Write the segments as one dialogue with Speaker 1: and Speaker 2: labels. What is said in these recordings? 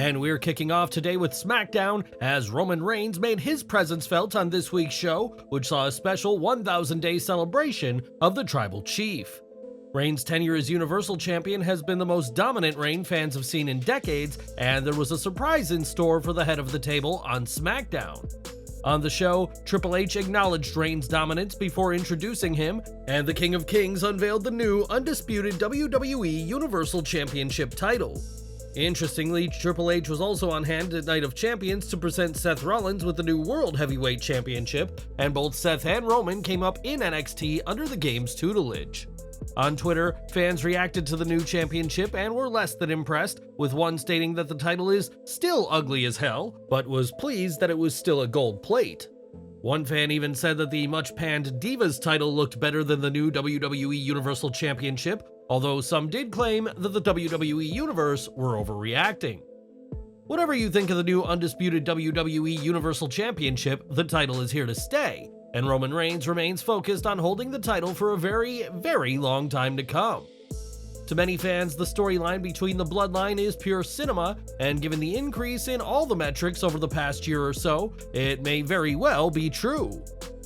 Speaker 1: And we're kicking off today with SmackDown as Roman Reigns made his presence felt on this week's show, which saw a special 1,000-day celebration of the Tribal Chief. Reigns' tenure as Universal Champion has been the most dominant reign fans have seen in decades, and there was a surprise in store for the head of the table on SmackDown. On the show, Triple H acknowledged Reigns' dominance before introducing him, and the King of Kings unveiled the new, undisputed WWE Universal Championship title. Interestingly, Triple H was also on hand at Night of Champions to present Seth Rollins with the new World Heavyweight Championship, and both Seth and Roman came up in NXT under the game's tutelage. On Twitter, fans reacted to the new championship and were less than impressed, with one stating that the title is still ugly as hell, but was pleased that it was still a gold plate. One fan even said that the much-panned Divas title looked better than the new WWE Universal Championship, although some did claim that the WWE Universe were overreacting. Whatever you think of the new undisputed WWE Universal Championship, the title is here to stay, and Roman Reigns remains focused on holding the title for a very, very long time to come. To many fans, the storyline between the Bloodline is pure cinema, and given the increase in all the metrics over the past year or so, it may very well be true.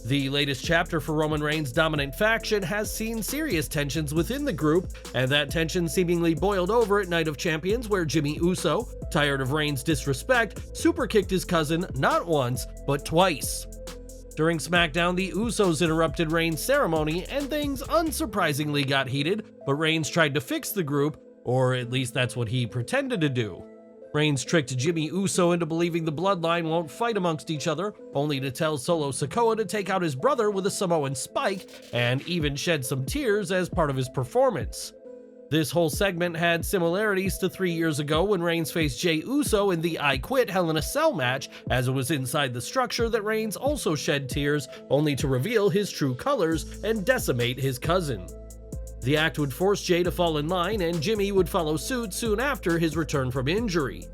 Speaker 1: The latest chapter for Roman Reigns' dominant faction has seen serious tensions within the group, and that tension seemingly boiled over at Night of Champions, where Jimmy Uso, tired of Reigns' disrespect, superkicked his cousin not once, but twice. During SmackDown, the Usos interrupted Reigns' ceremony, and things unsurprisingly got heated, but Reigns tried to fix the group, or at least that's what he pretended to do. Reigns tricked Jimmy Uso into believing the Bloodline won't fight amongst each other, only to tell Solo Sikoa to take out his brother with a Samoan spike, and even shed some tears as part of his performance. This whole segment had similarities to 3 years ago when Reigns faced Jey Uso in the I Quit Hell in a Cell match, as it was inside the structure that Reigns also shed tears, only to reveal his true colors and decimate his cousin. The act would force Jey to fall in line, and Jimmy would follow suit soon after his return from injury.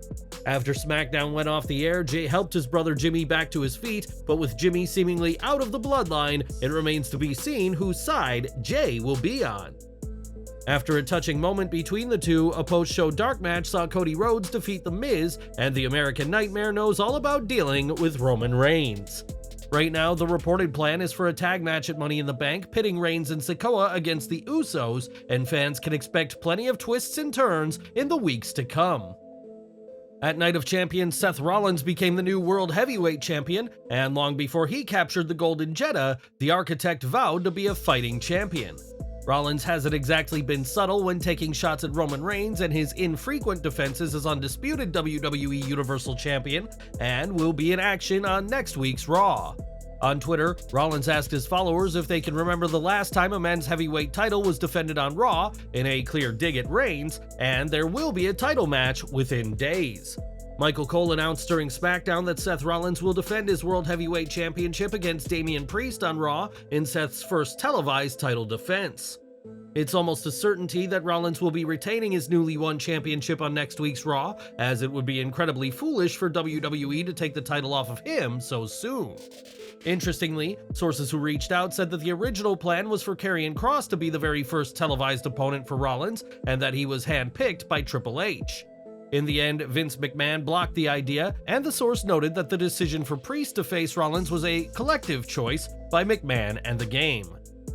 Speaker 1: After SmackDown went off the air, Jey helped his brother Jimmy back to his feet, but with Jimmy seemingly out of the Bloodline, it remains to be seen whose side Jey will be on. After a touching moment between the two, a post-show dark match saw Cody Rhodes defeat The Miz, and the American Nightmare knows all about dealing with Roman Reigns. Right now, the reported plan is for a tag match at Money in the Bank, pitting Reigns and Sikoa against the Usos, and fans can expect plenty of twists and turns in the weeks to come. At Night of Champions, Seth Rollins became the new World Heavyweight Champion, and long before he captured the gold in Jeddah, the Architect vowed to be a fighting champion. Rollins hasn't exactly been subtle when taking shots at Roman Reigns and his infrequent defenses as undisputed WWE Universal Champion, and will be in action on next week's Raw. On Twitter, Rollins asked his followers if they can remember the last time a men's heavyweight title was defended on Raw, in a clear dig at Reigns, and there will be a title match within days. Michael Cole announced during SmackDown that Seth Rollins will defend his World Heavyweight Championship against Damian Priest on Raw in Seth's first televised title defense. It's almost a certainty that Rollins will be retaining his newly won championship on next week's Raw, as it would be incredibly foolish for WWE to take the title off of him so soon. Interestingly, sources who reached out said that the original plan was for Karrion Kross to be the very first televised opponent for Rollins, and that he was handpicked by Triple H. In the end, Vince McMahon blocked the idea, and the source noted that the decision for Priest to face Rollins was a collective choice by McMahon and the game.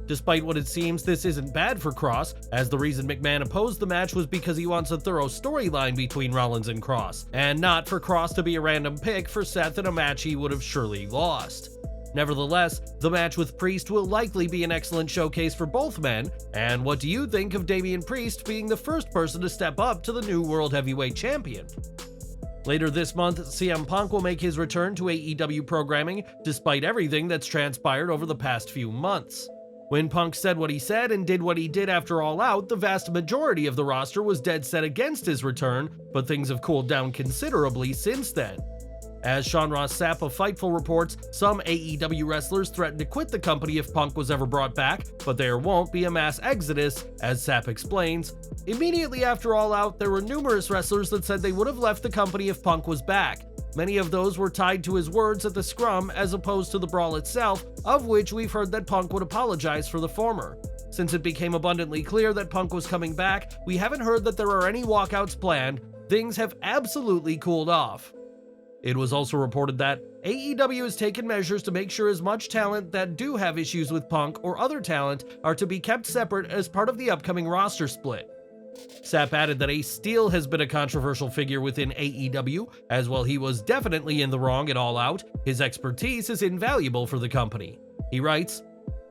Speaker 1: Despite what it seems, this isn't bad for Kross, as the reason McMahon opposed the match was because he wants a thorough storyline between Rollins and Kross, and not for Kross to be a random pick for Seth in a match he would have surely lost. Nevertheless, the match with Priest will likely be an excellent showcase for both men, and what do you think of Damian Priest being the first person to step up to the new World Heavyweight Champion? Later this month, CM Punk will make his return to AEW programming, despite everything that's transpired over the past few months. When Punk said what he said and did what he did after All Out, the vast majority of the roster was dead set against his return, but things have cooled down considerably since then. As Sean Ross Sapp of Fightful reports, some AEW wrestlers threatened to quit the company if Punk was ever brought back, but there won't be a mass exodus, as Sapp explains. Immediately after All Out, there were numerous wrestlers that said they would have left the company if Punk was back. Many of those were tied to his words at the scrum as opposed to the brawl itself, of which we've heard that Punk would apologize for the former. Since it became abundantly clear that Punk was coming back, we haven't heard that there are any walkouts planned, things have absolutely cooled off. It was also reported that AEW has taken measures to make sure as much talent that do have issues with Punk or other talent are to be kept separate as part of the upcoming roster split. Sapp added that Ace Steel has been a controversial figure within AEW, as while he was definitely in the wrong at All Out, his expertise is invaluable for the company. He writes,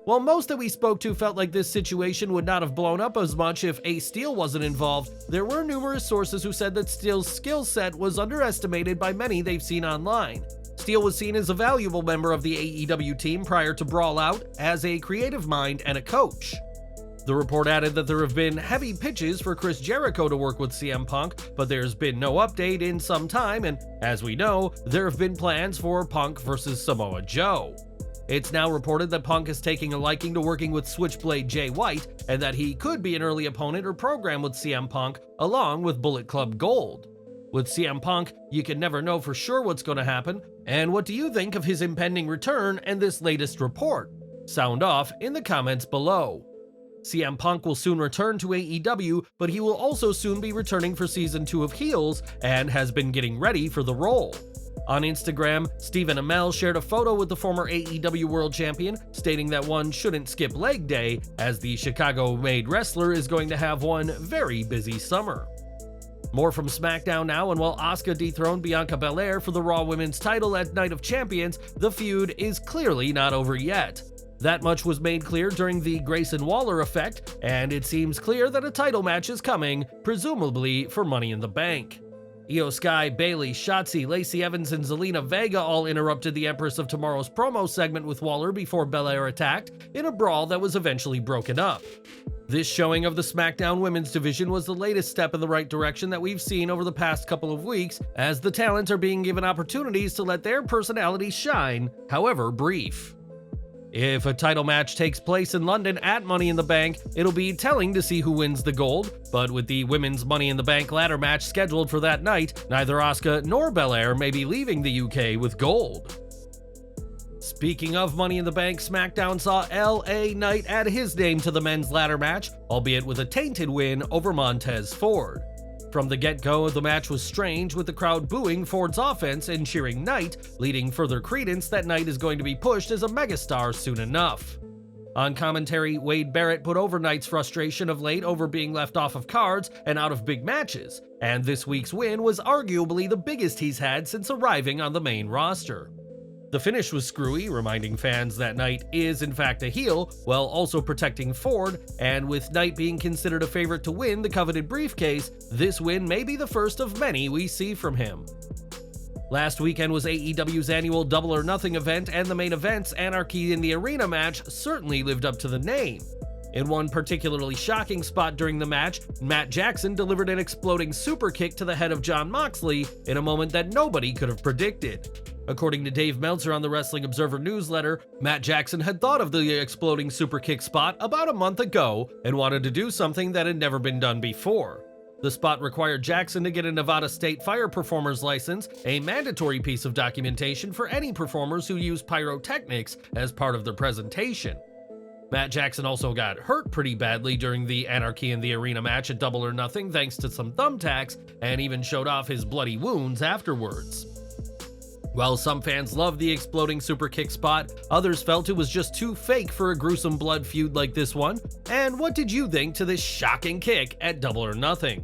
Speaker 1: "While most that we spoke to felt like this situation would not have blown up as much if Ace Steel wasn't involved, there were numerous sources who said that Steel's skill set was underestimated by many they've seen online. Steel was seen as a valuable member of the AEW team prior to Brawl Out, as a creative mind and a coach." The report added that there have been heavy pitches for Chris Jericho to work with CM Punk, but there's been no update in some time, and as we know, there have been plans for Punk versus Samoa Joe. It's now reported that Punk is taking a liking to working with Switchblade Jay White, and that he could be an early opponent or program with CM Punk, along with Bullet Club Gold. With CM Punk, you can never know for sure what's going to happen, and what do you think of his impending return and this latest report? Sound off in the comments below. CM Punk will soon return to AEW, but he will also soon be returning for Season 2 of Heels, and has been getting ready for the role. On Instagram, Stephen Amell shared a photo with the former AEW World Champion, stating that one shouldn't skip leg day, as the Chicago-made wrestler is going to have one very busy summer. More from SmackDown now, and while Asuka dethroned Bianca Belair for the Raw Women's title at Night of Champions, the feud is clearly not over yet. That much was made clear during the Grayson Waller effect, and it seems clear that a title match is coming, presumably for Money in the Bank. Io Sky, Bayley, Shotzi, Lacey Evans, and Zelina Vega all interrupted the Empress of Tomorrow's promo segment with Waller before Belair attacked, in a brawl that was eventually broken up. This showing of the SmackDown Women's Division was the latest step in the right direction that we've seen over the past couple of weeks, as the talent are being given opportunities to let their personalities shine, however brief. If a title match takes place in London at Money in the Bank, it'll be telling to see who wins the gold, but with the Women's Money in the Bank ladder match scheduled for that night, neither Asuka nor Belair may be leaving the UK with gold. Speaking of Money in the Bank, SmackDown saw LA Knight add his name to the men's ladder match, albeit with a tainted win over Montez Ford. From the get-go, the match was strange, with the crowd booing Ford's offense and cheering Knight, leading further credence that Knight is going to be pushed as a megastar soon enough. On commentary, Wade Barrett put over Knight's frustration of late over being left off of cards and out of big matches, and this week's win was arguably the biggest he's had since arriving on the main roster. The finish was screwy, reminding fans that Knight is in fact a heel, while also protecting Ford, and with Knight being considered a favorite to win the coveted briefcase, this win may be the first of many we see from him. Last weekend was AEW's annual Double or Nothing event, and the main event's Anarchy in the Arena match certainly lived up to the name. In one particularly shocking spot during the match, Matt Jackson delivered an exploding super kick to the head of Jon Moxley in a moment that nobody could have predicted. According to Dave Meltzer on the Wrestling Observer newsletter, Matt Jackson had thought of the exploding super kick spot about a month ago and wanted to do something that had never been done before. The spot required Jackson to get a Nevada State Fire Performer's license, a mandatory piece of documentation for any performers who use pyrotechnics as part of their presentation. Matt Jackson also got hurt pretty badly during the Anarchy in the Arena match at Double or Nothing thanks to some thumbtacks, and even showed off his bloody wounds afterwards. While some fans loved the exploding super kick spot, others felt it was just too fake for a gruesome blood feud like this one. And what did you think to this shocking kick at Double or Nothing?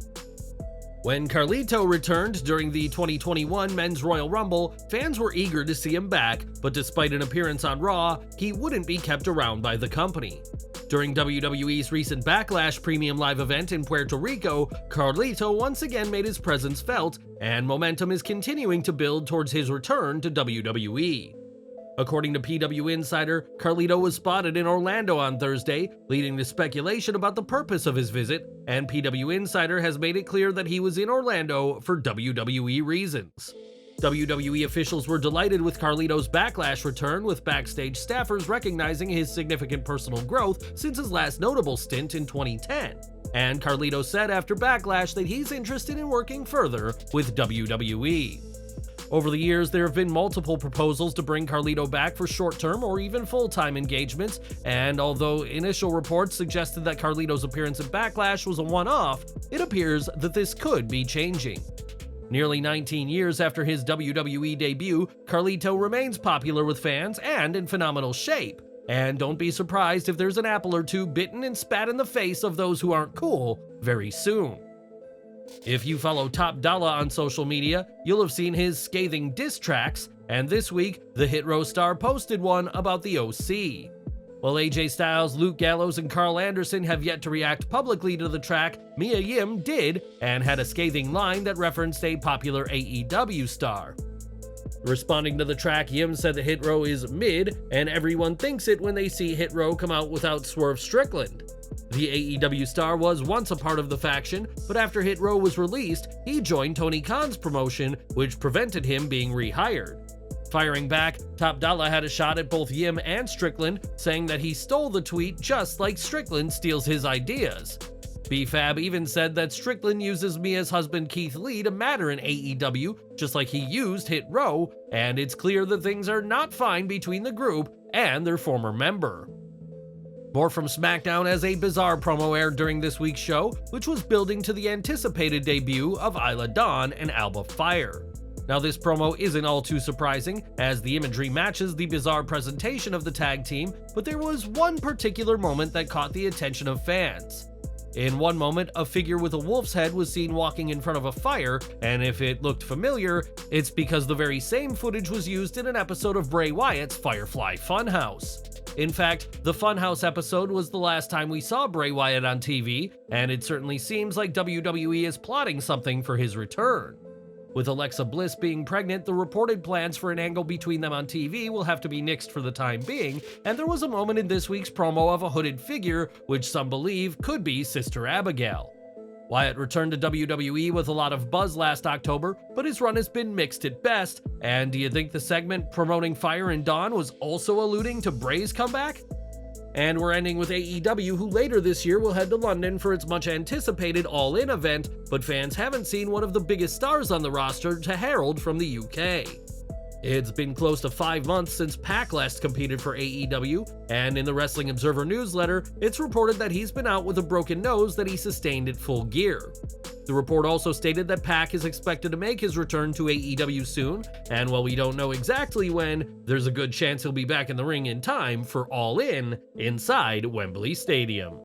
Speaker 1: When Carlito returned during the 2021 Men's Royal Rumble, fans were eager to see him back, but despite an appearance on Raw, he wouldn't be kept around by the company. During WWE's recent Backlash Premium Live event in Puerto Rico, Carlito once again made his presence felt, and momentum is continuing to build towards his return to WWE. According to PW Insider, Carlito was spotted in Orlando on Thursday, leading to speculation about the purpose of his visit, and PW Insider has made it clear that he was in Orlando for WWE reasons. WWE officials were delighted with Carlito's Backlash return, with backstage staffers recognizing his significant personal growth since his last notable stint in 2010. And Carlito said after Backlash that he's interested in working further with WWE. Over the years, there have been multiple proposals to bring Carlito back for short-term or even full-time engagements, and although initial reports suggested that Carlito's appearance at Backlash was a one-off, it appears that this could be changing. Nearly 19 years after his WWE debut, Carlito remains popular with fans and in phenomenal shape. And don't be surprised if there's an apple or two bitten and spat in the face of those who aren't cool very soon. If you follow Top Dollar on social media, you'll have seen his scathing diss tracks, and this week, the Hit Row star posted one about the OC. While AJ Styles, Luke Gallows, and Carl Anderson have yet to react publicly to the track, Mia Yim did, and had a scathing line that referenced a popular AEW star. Responding to the track, Yim said that Hit Row is mid, and everyone thinks it when they see Hit Row come out without Swerve Strickland. The AEW star was once a part of the faction, but after Hit Row was released, he joined Tony Khan's promotion, which prevented him being rehired. Firing back, Top Dollar had a shot at both Yim and Strickland, saying that he stole the tweet just like Strickland steals his ideas. B-Fab even said that Strickland uses Mia's husband Keith Lee to matter in AEW, just like he used Hit Row, and it's clear that things are not fine between the group and their former member. More from SmackDown as a bizarre promo aired during this week's show, which was building to the anticipated debut of Isla Dawn and Alba Fire. Now, this promo isn't all too surprising, as the imagery matches the bizarre presentation of the tag team, but there was one particular moment that caught the attention of fans. In one moment, a figure with a wolf's head was seen walking in front of a fire, and if it looked familiar, it's because the very same footage was used in an episode of Bray Wyatt's Firefly Funhouse. In fact, the Funhouse episode was the last time we saw Bray Wyatt on TV, and it certainly seems like WWE is plotting something for his return. With Alexa Bliss being pregnant, the reported plans for an angle between them on TV will have to be nixed for the time being, and there was a moment in this week's promo of a hooded figure, which some believe could be Sister Abigail. Wyatt returned to WWE with a lot of buzz last October, but his run has been mixed at best, and do you think the segment promoting Fire and Dawn was also alluding to Bray's comeback? And we're ending with AEW, who later this year will head to London for its much-anticipated All In event, but fans haven't seen one of the biggest stars on the roster to herald from the UK. It's been close to 5 months since Pac last competed for AEW, and in the Wrestling Observer newsletter, it's reported that he's been out with a broken nose that he sustained at Full Gear. The report also stated that Pac is expected to make his return to AEW soon, and while we don't know exactly when, there's a good chance he'll be back in the ring in time for All In inside Wembley Stadium.